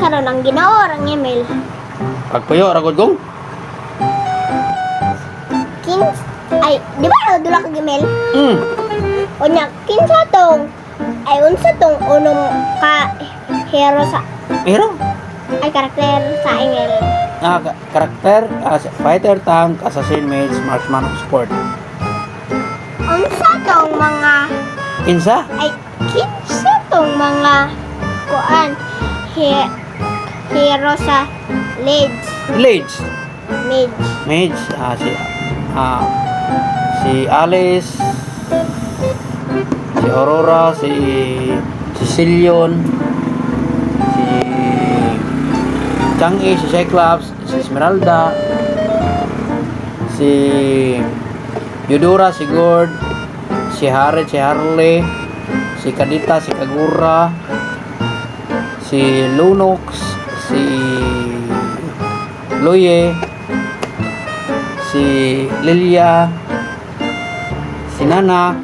karon ang Ginoo ang email. Pagpuyo ragod gong. Kins ay di ba dula ka email? Unya kinsa tong ay unsa tong unong ka hero sa Pero ay karakter sa email. karakter fighter, tank, assassin, mage, marksman, sport. Unsa tong mga Kinsa? ay kinsa tong mga kuan hero sa Leeds Village. mage. Mage, si Alice, si Aurora, si Sicilion, si Chang'e, si Cyclops, si Esmeralda, si Eudora, si Gord, si Harriet, si Harley, si Kadita, si Kagura, si Lunox, si Loye, si Lilia, si Nana,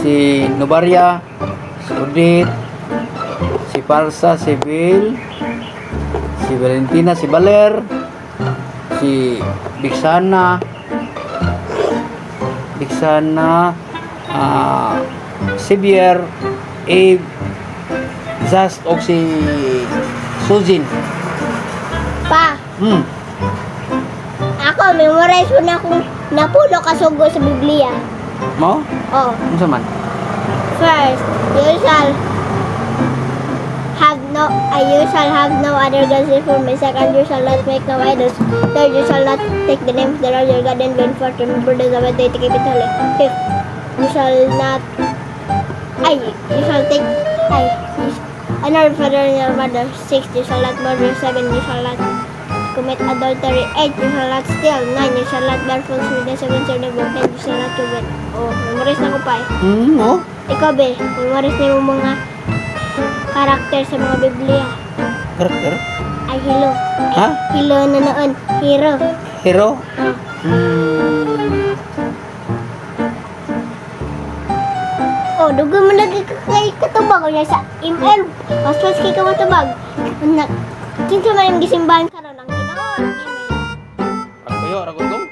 si Novaria, si Odette, si Parsa, si Bill, si Valentina, si Baler, si Bixana, si Bier, Abe, Zast, o si Sujin. Pa, ako memorize ko na kung napuno ka sugo sa Biblia. Mo? Oh, Ano sa man? first, you shall have no other gods before me. Second, you shall not make no idols. Third, you shall not take the name of the Lord your God in vain. Fourth, remember the Sabbath day to keep it holy. Fifth, you shall take honor your father and your mother. Sixth, you shall not murder. Seven, you shall not commit adultery. Eight, you shall not steal. Nine, you shall not bear false witness against your neighbor. Ten, you shall not covet. Oh, memorize na ko pa eh. Oh? Ikaw be, memorize na yung mga karakter sa mga Biblia. Karakter? Ay, hilo. Ha? Hilo na noon. Hero. Hero? Oh, dugo mo lagi kay katubag. O sa email. Mas kay ka matubag. Kinsa man yung gisimbahan karon ang Ginoo. Pagpuyo ragod gong.